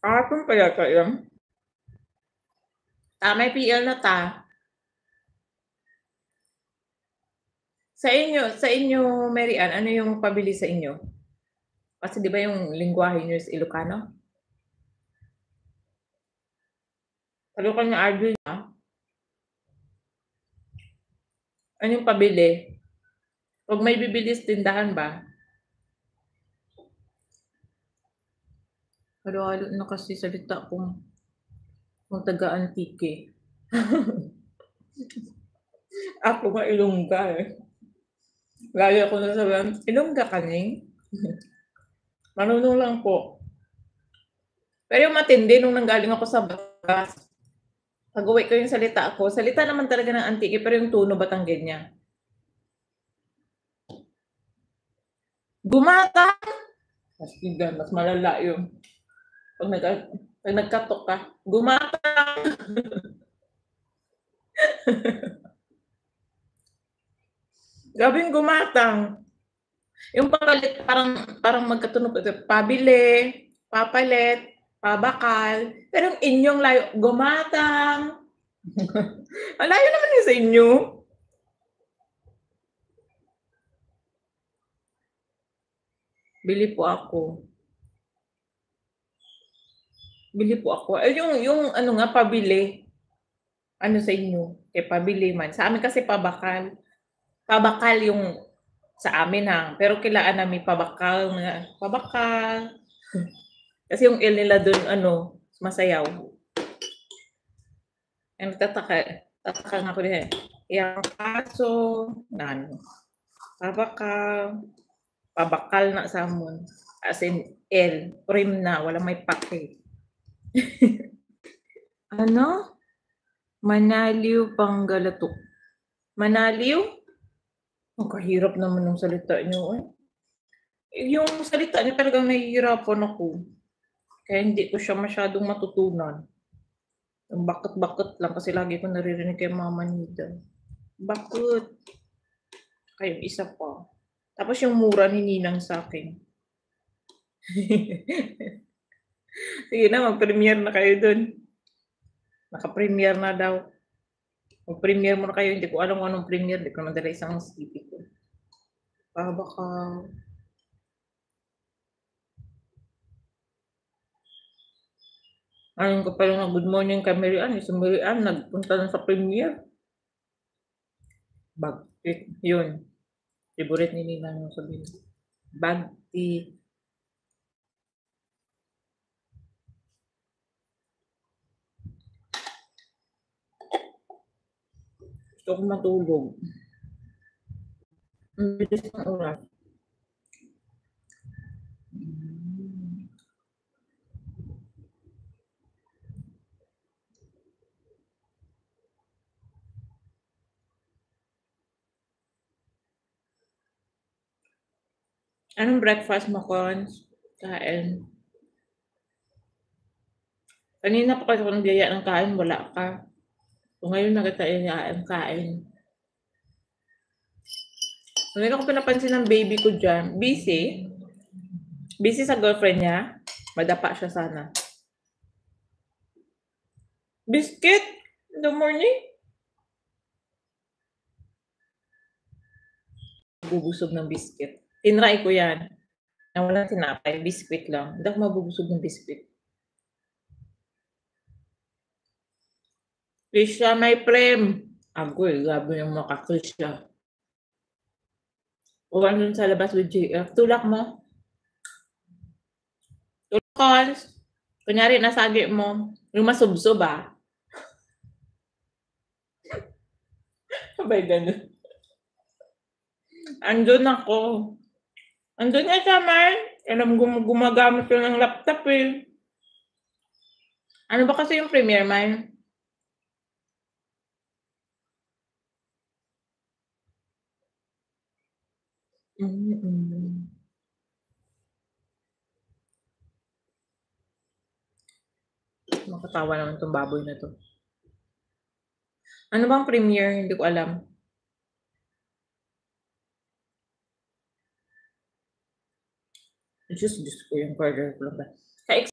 Kahapon pa yata yun. May PL na ta. Sa inyo Mary Ann, ano yung pabili sa inyo? Kasi 'di ba yung lengguwahe niyo is Ilocano? Sabi ni Ivy anong pabili? 'Pag may bibili sa tindahan ba? Halo-halo na kasi salita kung taga-Antique. Ako nga Ilongga, eh. Lagi ako nasasabihan, "Ilongga ka ni?" Marunong lang po. Pero yung matindi nung nanggaling ako sa Batangas, pag-uwi ko yung salita naman talaga ng Antique pero yung tono Batangueña. Gumatang! Astigan, mas malala yun. Pag nagkatok ka, gumatang! Gabing gumatang. Yung papalit parang magkatunog pabili, papalit, pabakal, pero yung inyong layo, gumatang. Ang layo naman yun sa inyo. Bili po ako. Eh, yung ano nga, pabili. Ano sa inyo? Eh, pabili man. Sa amin kasi pabakal. Pabakal yung sa amin ha. Pero kilaan namin pabakal nga. Pabakal. Kasi yung L nila dun, ano, masayaw. Ang tataka nga ko din eh. Yang kaso, na ano, pabakal na samon. As in, L, prim na, walang may pake. Ano? Manaliw Panggalatok. Manaliw? Ang kahirap naman ng salita niyo eh. Yung salita niyo talagang nahihirapan ako. Kaya hindi ko siya masyadong matutunan. Ang bakit lang kasi lagi ko naririnig kay Mama Nida. Bakit? Kaya yung isa pa. Tapos yung mura ni Ninang sa'kin. Sige na, mag-premiere na kayo dun. Naka-premiere na daw. Mag-premiere muna kayo. Hindi ko alam kung anong premiere. Hindi ko naman dala isang CD ko. Baka ayun ko pala na good morning kay Mary Ann. Si Mary Ann nagpunta na sa premiere. Bagtit. Yun. Favorite ni Ninang yung sabihin. Bagtit. Gusto ko matulog. Ang bilis ng oras. Anong breakfast mo, Cons? Kain. Kanina pa kasi ako nagyaya ng kain, wala ka. So ngayon na kita iyayaan kain. Ngayon ako pinapansin ng baby ko dyan. Busy. Busy sa girlfriend niya. Madapa siya sana. Biscuit? In the morning? Bubusog ng biscuit. Tinry ko yan. Na walang tinapay. Biscuit lang. Hindi ako mabubusog ng biscuit. Krisha, my friend. Ako eh, grabe yung maka-Krisha. O andun sa labas with JF. Tulak mo. Tulak, Cons. Kunyari, nasagi mo. Yung masubsob ah. Sabay ganun. Andun ako. Andun nga siya, man. Alam gumagamit ko ng laptop eh. Ano ba kasi yung Premiere, man? Nakakatawa naman 'tong baboy na 'to. Ano bang Premiere? Hindi ko alam. Diyos ko yung burger ko lang ba.